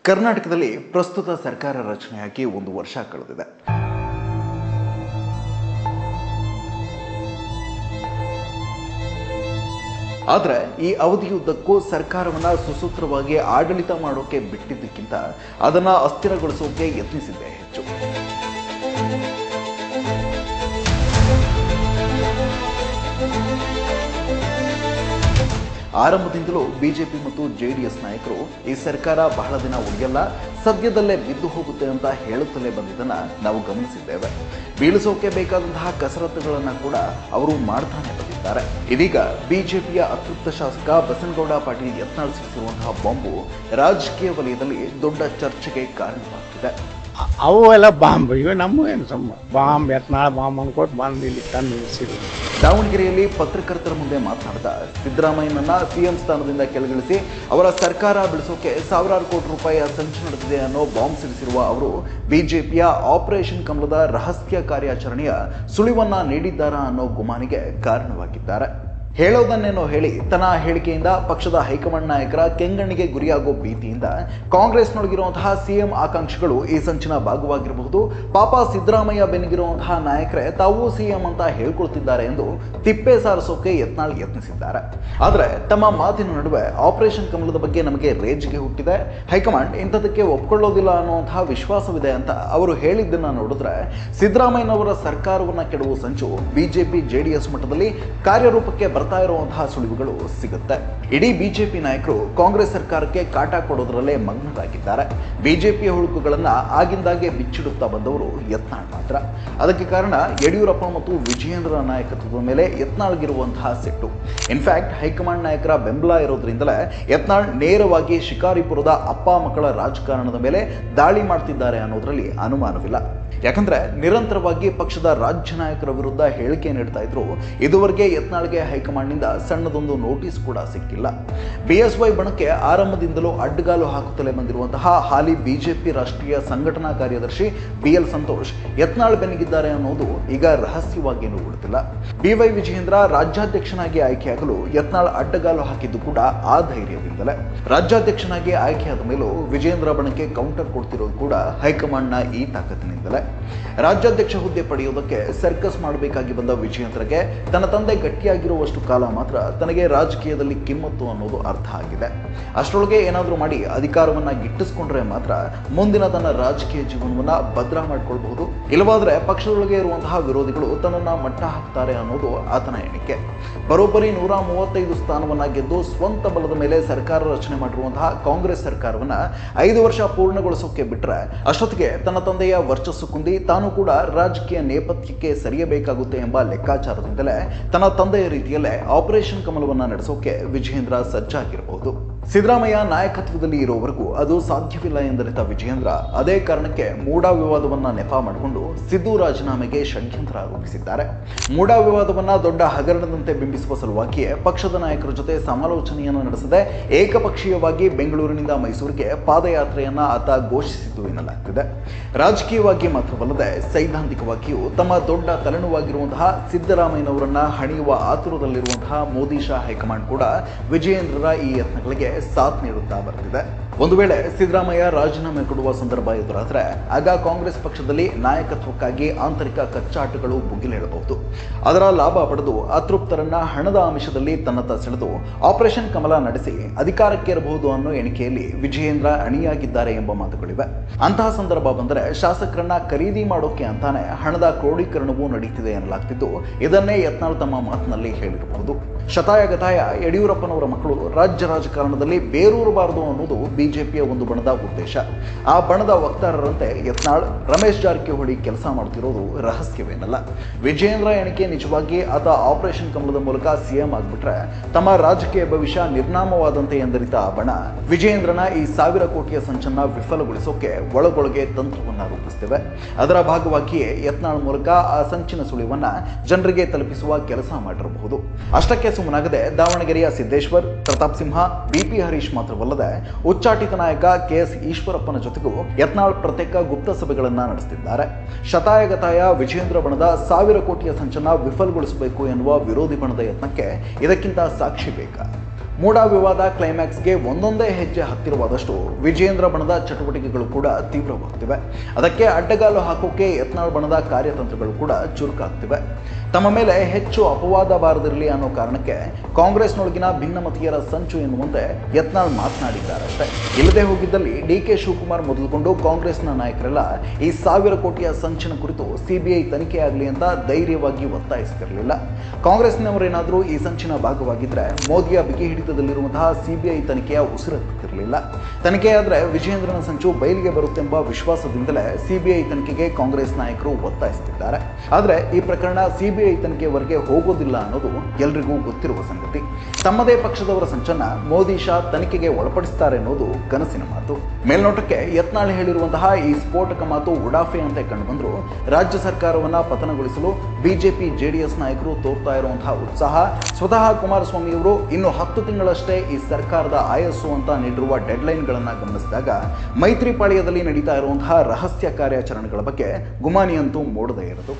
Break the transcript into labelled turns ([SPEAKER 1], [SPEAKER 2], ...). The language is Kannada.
[SPEAKER 1] ಕರ್ನಾಟಕದಲ್ಲಿ ಪ್ರಸ್ತುತ ಸರ್ಕಾರ ರಚನೆಯಾಗಿ 1 ವರ್ಷ ಕಳೆದಿದೆ. ಆದರೆ ಈ ಅವಧಿಯುದ್ದಕ್ಕೂ ಸರ್ಕಾರವನ್ನು ಸುಸೂತ್ರವಾಗಿ ಆಡಳಿತ ಮಾಡೋಕೆ ಬಿಟ್ಟಿದ್ದಕ್ಕಿಂತ ಅದನ್ನು ಅಸ್ಥಿರಗೊಳಿಸೋಕೆ ಯತ್ನಿಸಿದ್ದೇ ಹೆಚ್ಚು. ಆರಂಭದಿಂದಲೂ ಬಿಜೆಪಿ ಮತ್ತು ಜೆಡಿಎಸ್ ನಾಯಕರು ಈ ಸರ್ಕಾರ ಬಹಳ ದಿನ ಉಳಿಯಲ್ಲ, ಸದ್ಯದಲ್ಲೇ ಬಿದ್ದು ಹೋಗುತ್ತೆ ಅಂತ ಹೇಳುತ್ತಲೇ ಬಂದಿದ್ದನ್ನು ನಾವು ಗಮನಿಸಿದ್ದೇವೆ. ಬೀಳಿಸೋಕೆ ಬೇಕಾದಂತಹ ಕಸರತ್ತುಗಳನ್ನು ಕೂಡ ಅವರು ಮಾಡ್ತಾನೆ ಬಂದಿದ್ದಾರೆ. ಇದೀಗ ಬಿಜೆಪಿಯ ಅತೃಪ್ತ ಶಾಸಕ ಬಸನಗೌಡ ಪಾಟೀಲ್ ಯತ್ನಾಳ್ ಸಿಡಿಸಿರುವಂತಹ ಬಾಂಬು ರಾಜಕೀಯ ವಲಯದಲ್ಲಿ ದೊಡ್ಡ ಚರ್ಚೆಗೆ ಕಾರಣವಾಗ್ತಿದೆ.
[SPEAKER 2] ಅವು ಎಲ್ಲ ಬಾಂಬ್, ಇವೆ ನಮ್ಮ ಏನು ಸಮ ಬಾಂಬ್ ಯತ್ನಾಳ ಬಾಂಬ್ ಅನ್ಕೊಟ್ಟು ಬಂದು ಇಲ್ಲಿ ತಂದು ನಿಲ್ಲಿಸಿದ್ರು.
[SPEAKER 1] ದಾವಣಗೆರೆಯಲ್ಲಿ ಪತ್ರಕರ್ತರ ಮುಂದೆ ಮಾತನಾಡಿದ ಸಿದ್ದರಾಮಯ್ಯನನ್ನ ಸಿಎಂ ಸ್ಥಾನದಿಂದ ಕೆಳಗಿಳಿಸಿ ಅವರ ಸರ್ಕಾರ ಬೆಳೆಸೋಕೆ ಸಾವಿರಾರು ಕೋಟಿ ರೂಪಾಯಿಯ ಸಂಚು ನಡೆದಿದೆ ಅನ್ನೋ ಬಾಂಬ್ ಸಿಡಿಸಿರುವ ಅವರು ಬಿಜೆಪಿಯ ಆಪರೇಷನ್ ಕಮಲದ ರಹಸ್ಯ ಕಾರ್ಯಾಚರಣೆಯ ಸುಳಿವನ್ನ ನೀಡಿದ್ದಾರಾ ಅನ್ನೋ ಗುಮಾನಿಗೆ ಕಾರಣವಾಗಿದ್ದಾರೆ. ಹೇಳೋದನ್ನೇನೋ ಹೇಳಿ ತನ್ನ ಹೇಳಿಕೆಯಿಂದ ಪಕ್ಷದ ಹೈಕಮಾಂಡ್ ನಾಯಕರ ಕೆಂಗಣ್ಣಿಗೆ ಗುರಿಯಾಗೋ ಭೀತಿಯಿಂದ ಕಾಂಗ್ರೆಸ್ನೊಳಗಿರುವಂತಹ ಸಿಎಂ ಆಕಾಂಕ್ಷಿಗಳು ಈ ಸಂಚಿನ ಭಾಗವಾಗಿರಬಹುದು. ಪಾಪ ಸಿದ್ದರಾಮಯ್ಯ ಬೆನ್ನಿಗಿರುವಂತಹ ನಾಯಕರೇ ತಾವು ಸಿಎಂ ಅಂತ ಹೇಳ್ಕೊಳ್ತಿದ್ದಾರೆ ಎಂದು ತಿಪ್ಪೆ ಸಾರಿಸೋಕೆ ಯತ್ನಾಳ್ ಯತ್ನಿಸಿದ್ದಾರೆ. ಆದರೆ ತಮ್ಮ ಮಾತಿನ ನಡುವೆ ಆಪರೇಷನ್ ಕಮಲದ ಬಗ್ಗೆ ನಮಗೆ ರೇಜಿಗೆ ಹುಟ್ಟಿದೆ, ಹೈಕಮಾಂಡ್ ಇಂಥದಕ್ಕೆ ಒಪ್ಕೊಳ್ಳೋದಿಲ್ಲ ಅನ್ನುವಂತಹ ವಿಶ್ವಾಸವಿದೆ ಅಂತ ಅವರು ಹೇಳಿದ್ದನ್ನ ನೋಡಿದ್ರೆ ಸಿದ್ದರಾಮಯ್ಯನವರ ಸರ್ಕಾರವನ್ನ ಕೆಡುವ ಸಂಚು ಬಿಜೆಪಿ ಜೆಡಿಎಸ್ ಮಟ್ಟದಲ್ಲಿ ಕಾರ್ಯರೂಪಕ್ಕೆ ಬರ್ತಾ ಇರುವಂತಹ ಸುಳಿವುಗಳು ಸಿಗುತ್ತೆ. ಇಡೀ ಬಿಜೆಪಿ ನಾಯಕರು ಕಾಂಗ್ರೆಸ್ ಸರ್ಕಾರಕ್ಕೆ ಕಾಟ ಕೊಡೋದ್ರಲ್ಲೇ ಮಗ್ನರಾಗಿದ್ದಾರೆ. ಬಿಜೆಪಿಯ ಹುಳುಕುಗಳನ್ನ ಆಗಿಂದಾಗೆ ಬಿಚ್ಚಿಡುತ್ತಾ ಬಂದವರು ಯತ್ನಾಳ್ ಮಾತ್ರ. ಅದಕ್ಕೆ ಕಾರಣ ಯಡಿಯೂರಪ್ಪ ಮತ್ತು ವಿಜಯೇಂದ್ರ ನಾಯಕತ್ವದ ಮೇಲೆ ಯತ್ನಾಳ್ಗಿರುವಂತಹ ಸಿಟ್ಟು. ಇನ್ಫ್ಯಾಕ್ಟ್ ಹೈಕಮಾಂಡ್ ನಾಯಕರ ಬೆಂಬಲ ಇರೋದ್ರಿಂದಲೇ ಯತ್ನಾಳ್ ನೇರವಾಗಿ ಶಿಕಾರಿಪುರದ ಅಪ್ಪ ಮಕ್ಕಳ ರಾಜಕಾರಣದ ಮೇಲೆ ದಾಳಿ ಮಾಡ್ತಿದ್ದಾರೆ ಅನ್ನೋದ್ರಲ್ಲಿ ಅನುಮಾನವಿಲ್ಲ. ಯಾಕಂದ್ರೆ ನಿರಂತರವಾಗಿ ಪಕ್ಷದ ರಾಜ್ಯ ನಾಯಕರ ವಿರುದ್ಧ ಹೇಳಿಕೆ ನೀಡ್ತಾ ಇದ್ರು. ಇದುವರೆಗೆ ಯತ್ನಾಳ್ಗೆ ಹೈಕಮಾಂಡ್ನಿಂದ ಸಣ್ಣದೊಂದು ನೋಟಿಸ್ ಕೂಡ ಸಿಕ್ಕಿಲ್ಲ. ಬಿಎಸ್ವೈ ಬಣಕ್ಕೆ ಆರಂಭದಿಂದಲೂ ಅಡ್ಡಗಾಲು ಹಾಕುತ್ತಲೇ ಬಂದಿರುವಂತಹ ಹಾಲಿ ಬಿಜೆಪಿ ರಾಷ್ಟ್ರೀಯ ಸಂಘಟನಾ ಕಾರ್ಯದರ್ಶಿ ಬಿಎಲ್ ಸಂತೋಷ್ ಯತ್ನಾಳ್ ಬೆನ್ನಿಗಿದ್ದಾರೆ ಅನ್ನೋದು ಈಗ ರಹಸ್ಯವಾಗೇನೂ ಉಳಿದಿಲ್ಲ. ಬಿವೈ ವಿಜಯೇಂದ್ರ ರಾಜ್ಯಾಧ್ಯಕ್ಷನಾಗಿ ಆಯ್ಕೆಯಾಗಲು ಯತ್ನಾಳ್ ಅಡ್ಡಗಾಲು ಹಾಕಿದ್ದು ಕೂಡ ಆ ಧೈರ್ಯದಿಂದಲೇ. ರಾಜ್ಯಾಧ್ಯಕ್ಷನಾಗಿ ಆಯ್ಕೆಯಾದ ಮೇಲೂ ವಿಜಯೇಂದ್ರ ಬಣಕ್ಕೆ ಕೌಂಟರ್ ಕೊಡ್ತಿರೋದು ಕೂಡ ಹೈಕಮಾಂಡ್ನ ಈ ತಾಕತ್ತಿನಿಂದಲೇ. ರಾಜ್ಯಾಧ್ಯಕ್ಷ ಹುದ್ದೆ ಪಡೆಯೋದಕ್ಕೆ ಸರ್ಕಸ್ ಮಾಡಬೇಕಾಗಿ ಬಂದ ವಿಜಯೇಂದ್ರಗೆ ತನ್ನ ತಂದೆ ಗಟ್ಟಿಯಾಗಿರುವಷ್ಟು ಕಾಲ ಮಾತ್ರ ತನಗೆ ರಾಜಕೀಯದಲ್ಲಿ ಕಿಮ್ಮತ್ತು ಅನ್ನೋದು ಅರ್ಥ ಆಗಿದೆ. ಅಷ್ಟರೊಳಗೆ ಏನಾದರೂ ಮಾಡಿ ಅಧಿಕಾರವನ್ನ ಗಿಟ್ಟಿಸ್ಕೊಂಡ್ರೆ ಮಾತ್ರ ಮುಂದಿನ ತನ್ನ ರಾಜಕೀಯ ಜೀವನವನ್ನ ಭದ್ರ ಮಾಡಿಕೊಳ್ಬಹುದು. ಇಲ್ಲವಾದ್ರೆ ಪಕ್ಷದೊಳಗೆ ಇರುವಂತಹ ವಿರೋಧಿಗಳು ತನ್ನನ್ನ ಮಟ್ಟ ಹಾಕ್ತಾರೆ ಅನ್ನೋದು ಆತನ ಎಣಿಕೆ. ಬರೋಬ್ಬರಿ 135 ಸ್ಥಾನವನ್ನ ಗೆದ್ದು ಸ್ವಂತ ಬಲದ ಮೇಲೆ ಸರ್ಕಾರ ರಚನೆ ಮಾಡಿರುವಂತಹ ಕಾಂಗ್ರೆಸ್ ಸರ್ಕಾರವನ್ನ 5 ವರ್ಷ ಪೂರ್ಣಗೊಳಿಸೋಕೆ ಬಿಟ್ರೆ ಅಷ್ಟೊತ್ತಿಗೆ ತನ್ನ ತಂದೆಯ ವರ್ಚಸ್ಸು ಕುಂದಿ ತಾನು ಕೂಡ ರಾಜಕೀಯ ನೇಪಥ್ಯಕ್ಕೆ ಸರಿಯಬೇಕಾಗುತ್ತೆ ಎಂಬ ಲೆಕ್ಕಾಚಾರದಿಂದಲೇ ತನ್ನ ತಂದೆಯ ರೀತಿಯಲ್ಲೇ ಆಪರೇಷನ್ ಕಮಲವನ್ನ ನಡೆಸೋಕೆ ವಿಜಯೇಂದ್ರ ಸಜ್ಜಾಗಿರಬಹುದು. ಸಿದ್ದರಾಮಯ್ಯ ನಾಯಕತ್ವದಲ್ಲಿ ಇರೋವರೆಗೂ ಅದು ಸಾಧ್ಯವಿಲ್ಲ ಎಂದರಿತ ವಿಜಯೇಂದ್ರ ಅದೇ ಕಾರಣಕ್ಕೆ ಮೂಡಾ ವಿವಾದವನ್ನ ನೆಪ ಮಾಡಿಕೊಂಡು ಸಿದ್ದು ರಾಜೀನಾಮೆಗೆ ಷಡ್ಯಂತ್ರ ಆರೋಪಿಸಿದ್ದಾರೆ. ಮೂಡಾ ವಿವಾದವನ್ನ ದೊಡ್ಡ ಹಗರಣದಂತೆ ಬಿಂಬಿಸುವ ಸಲುವಾಗಿಯೇ ಪಕ್ಷದ ನಾಯಕರ ಜೊತೆ ಸಮಾಲೋಚನೆಯನ್ನು ನಡೆಸದೆ ಏಕಪಕ್ಷೀಯವಾಗಿ ಬೆಂಗಳೂರಿನಿಂದ ಮೈಸೂರಿಗೆ ಪಾದಯಾತ್ರೆಯನ್ನ ಆತ ಘೋಷಿಸಿದ್ದು ಎನ್ನಲಾಗ್ತಿದೆ. ರಾಜಕೀಯವಾಗಿ ಮಾತ್ರವಲ್ಲದೆ ಸೈದ್ಧಾಂತಿಕವಾಗಿಯೂ ತಮ್ಮ ದೊಡ್ಡ ತಲೆನೋವಾಗಿರುವಂತಹ ಸಿದ್ದರಾಮಯ್ಯನವರನ್ನ ಹಣಿಯುವ ಆತುರದಲ್ಲಿರುವಂತಹ ಮೋದಿ ಶಾ ಹೈಕಮಾಂಡ್ ಕೂಡ ವಿಜಯೇಂದ್ರರ ಈ ಯತ್ನಗಳಿಗೆ ಸಾಥ್ ನೀಡುತ್ತಾ ಬರ್ತಿದೆ. ಒಂದು ವೇಳೆ ಸಿದ್ದರಾಮಯ್ಯ ರಾಜೀನಾಮೆ ಕೊಡುವ ಸಂದರ್ಭ ಎದುರಾದರೆ ಆಗ ಕಾಂಗ್ರೆಸ್ ಪಕ್ಷದಲ್ಲಿ ನಾಯಕತ್ವಕ್ಕಾಗಿ ಆಂತರಿಕ ಕಚ್ಚಾಟಗಳು ಭುಗಿಲೇಳಬಹುದು. ಅದರ ಲಾಭ ಪಡೆದು ಅತೃಪ್ತರನ್ನ ಹಣದ ಆಮಿಷದಲ್ಲಿ ತನ್ನತ್ತ ಸೆಳೆದು ಆಪರೇಷನ್ ಕಮಲ ನಡೆಸಿ ಅಧಿಕಾರಕ್ಕೇರಬಹುದು ಅನ್ನೋ ಎಣಿಕೆಯಲ್ಲಿ ವಿಜಯೇಂದ್ರ ಅಣಿಯಾಗಿದ್ದಾರೆ ಎಂಬ ಮಾತುಗಳಿವೆ. ಅಂತಹ ಸಂದರ್ಭ ಬಂದರೆ ಶಾಸಕರನ್ನ ಖರೀದಿ ಮಾಡೋಕೆ ಅಂತಾನೆ ಹಣದ ಕ್ರೋಢೀಕರಣವೂ ನಡೀತಿದೆ ಎನ್ನಲಾಗ್ತಿದ್ದು ಇದನ್ನೇ ಯತ್ನಾಳ್ ತಮ್ಮ ಮಾತಿನಲ್ಲಿ ಹೇಳಿರಬಹುದು. ಶತಾಯಗತಾಯ ಯಡಿಯೂರಪ್ಪನವರ ಮಕ್ಕಳು ರಾಜ್ಯ ರಾಜಕಾರಣದಲ್ಲಿ ಬೇರೂರಬಾರದು ಅನ್ನೋದು ಬಿಜೆಪಿಯ ಒಂದು ಬಣದ ಉದ್ದೇಶ. ಆ ಬಣದ ವಕ್ತಾರರಂತೆ ಯತ್ನಾಳ್, ರಮೇಶ್ ಜಾರಕಿಹೊಳಿ ಕೆಲಸ ಮಾಡುತ್ತಿರೋದು ರಹಸ್ಯವೇನಲ್ಲ. ವಿಜಯೇಂದ್ರ ಎಣಿಕೆ ನಿಜವಾಗಿ ಆತ ಆಪರೇಷನ್ ಕಮಲದ ಮೂಲಕ ಸಿಎಂ ಆಗಿಬಿಟ್ರೆ ತಮ್ಮ ರಾಜಕೀಯ ಭವಿಷ್ಯ ನಿರ್ನಾಮವಾದಂತೆ ಎಂದರಿತ ಆ ಬಣ ವಿಜಯೇಂದ್ರನ ಈ 1000 ಕೋಟಿಯ ಸಂಚನ್ನ ವಿಫಲಗೊಳಿಸೋಕೆ ಒಳಗೊಳಗೆ ತಂತ್ರವನ್ನ ರೂಪಿಸುತ್ತಿವೆ. ಅದರ ಭಾಗವಾಗಿಯೇ ಯತ್ನಾಳ್ ಮೂಲಕ ಆ ಸಂಚಿನ ಸುಳಿವನ್ನ ಜನರಿಗೆ ತಲುಪಿಸುವ ಕೆಲಸ ಮಾಡಿರಬಹುದು. ಅಷ್ಟಕ್ಕೆ ಸುಮ್ಮನಾಗದೆ ದಾವಣಗೆರೆಯ ಸಿದ್ದೇಶ್ವರ್, ಪ್ರತಾಪ್ ಸಿಂಹ, ಬಿಪಿ ಹರೀಶ್ ಮಾತ್ರವಲ್ಲದೆ ಉಚ್ಚಾಟಿತ ನಾಯಕ ಕೆಎಸ್ ಈಶ್ವರಪ್ಪನ ಜೊತೆಗೂ ಯತ್ನಾಳ್ ಪ್ರತ್ಯೇಕ ಗುಪ್ತ ಸಭೆಗಳನ್ನ ನಡೆಸುತ್ತಿದ್ದಾರೆ. ಶತಾಯಗತಾಯ ವಿಜಯೇಂದ್ರ ಬಣದ 1000 ಕೋಟಿಯ ಸಂಚನ್ನ ವಿಫಲಗೊಳಿಸಬೇಕು ಎನ್ನುವ ವಿರೋಧಿ ಬಣದ ಯತ್ನಕ್ಕೆ ಇದಕ್ಕಿಂತ ಸಾಕ್ಷಿ ಬೇಕಾ? ಮೂಡಾ ವಿವಾದ ಕ್ಲೈಮ್ಯಾಕ್ಸ್ಗೆ ಒಂದೊಂದೇ ಹೆಜ್ಜೆ ಹತ್ತಿರವಾದಷ್ಟು ವಿಜಯೇಂದ್ರ ಬಣದ ಚಟುವಟಿಕೆಗಳು ಕೂಡ ತೀವ್ರವಾಗ್ತಿವೆ. ಅದಕ್ಕೆ ಅಡ್ಡಗಾಲು ಹಾಕೋಕೆ ಯತ್ನಾಳ್ ಬಣದ ಕಾರ್ಯತಂತ್ರಗಳು ಕೂಡ ಚುರುಕಾಗ್ತಿವೆ. ತಮ್ಮ ಮೇಲೆ ಹೆಚ್ಚು ಅಪವಾದ ಬಾರದಿರಲಿ ಅನ್ನೋ ಕಾರಣಕ್ಕೆ ಕಾಂಗ್ರೆಸ್ನೊಳಗಿನ ಭಿನ್ನಮತೀಯರ ಸಂಚು ಎನ್ನುವಂತೆ ಯತ್ನಾಳ್ ಮಾತನಾಡಿದ್ದಾರಷ್ಟೇ. ಇಲ್ಲದೆ ಹೋಗಿದ್ದಲ್ಲಿ DK ಶಿವಕುಮಾರ್ ಮೊದಲುಗೊಂಡು ಕಾಂಗ್ರೆಸ್ನ ನಾಯಕರೆಲ್ಲ ಈ 1000 ಕೋಟಿಯ ಸಂಚಿನ ಕುರಿತು CBI ತನಿಖೆಯಾಗಲಿ ಅಂತ ಧೈರ್ಯವಾಗಿ ಒತ್ತಾಯಿಸುತ್ತಿರಲಿಲ್ಲ. ಕಾಂಗ್ರೆಸ್ನವರೇನಾದರೂ ಈ ಸಂಚಿನ ಭಾಗವಾಗಿದ್ದರೆ ಮೋದಿಯ ಬಿಗಿ ಹಿಡಿತದಲ್ಲಿರುವಂತಹ CBI ತನಿಖೆಯ ಉಸಿರೆತ್ತುತ್ತಿರಲಿಲ್ಲ. ತನಿಖೆಯಾದರೆ ವಿಜಯೇಂದ್ರನ ಸಂಚು ಬಯಲಿಗೆ ಬರುತ್ತೆಂಬ ವಿಶ್ವಾಸದಿಂದಲೇ CBI ತನಿಖೆಗೆ ಕಾಂಗ್ರೆಸ್ ನಾಯಕರು ಒತ್ತಾಯಿಸುತ್ತಿದ್ದಾರೆ. ಆದರೆ ಈ ಪ್ರಕರಣ CBI ತನಿಖೆಯವರೆಗೆ ಹೋಗೋದಿಲ್ಲ ಅನ್ನೋದು ಎಲ್ರಿಗೂ ಗೊತ್ತಿರುವ ಸಂಗತಿ. ತಮ್ಮದೇ ಪಕ್ಷದವರ ಸಂಚನ್ನ ಮೋದಿ ಶಾ ತನಿಖೆಗೆ ಒಳಪಡಿಸುತ್ತಾರೆ ಅನ್ನೋದು ಕನಸಿನ ಮಾತು. ಮೇಲ್ನೋಟಕ್ಕೆ ಯತ್ನಾಳ್ ಹೇಳಿರುವಂತಹ ಈ ಸ್ಫೋಟಕ ಮಾತು ಉಡಾಫೆ ಅಂತ ಕಂಡುಬಂದರೂ ರಾಜ್ಯ ಸರ್ಕಾರವನ್ನ ಪತನಗೊಳಿಸಲು ಬಿಜೆಪಿ JDS ನಾಯಕರು ತೋರ್ತಾ ಇರುವಂತಹ ಉತ್ಸಾಹ, ಸ್ವತಃ ಕುಮಾರಸ್ವಾಮಿಯವರು ಇನ್ನು 10 ತಿಂಗಳಷ್ಟೇ ಈ ಸರ್ಕಾರದ ಆಯಸ್ಸು ಅಂತ ನೀಡಿರುವ ಡೆಡ್ಲೈನ್ಗಳನ್ನು ಗಮನಿಸಿದಾಗ ಮೈತ್ರಿ ಪಾಳ್ಯದಲ್ಲಿ ನಡೀತಾ ಇರುವಂತಹ ರಹಸ್ಯ ಕಾರ್ಯಾಚರಣೆಗಳ ಬಗ್ಗೆ ಗುಮಾನಿಯಂತೂ ಮೂಡದೇ ಇರದು.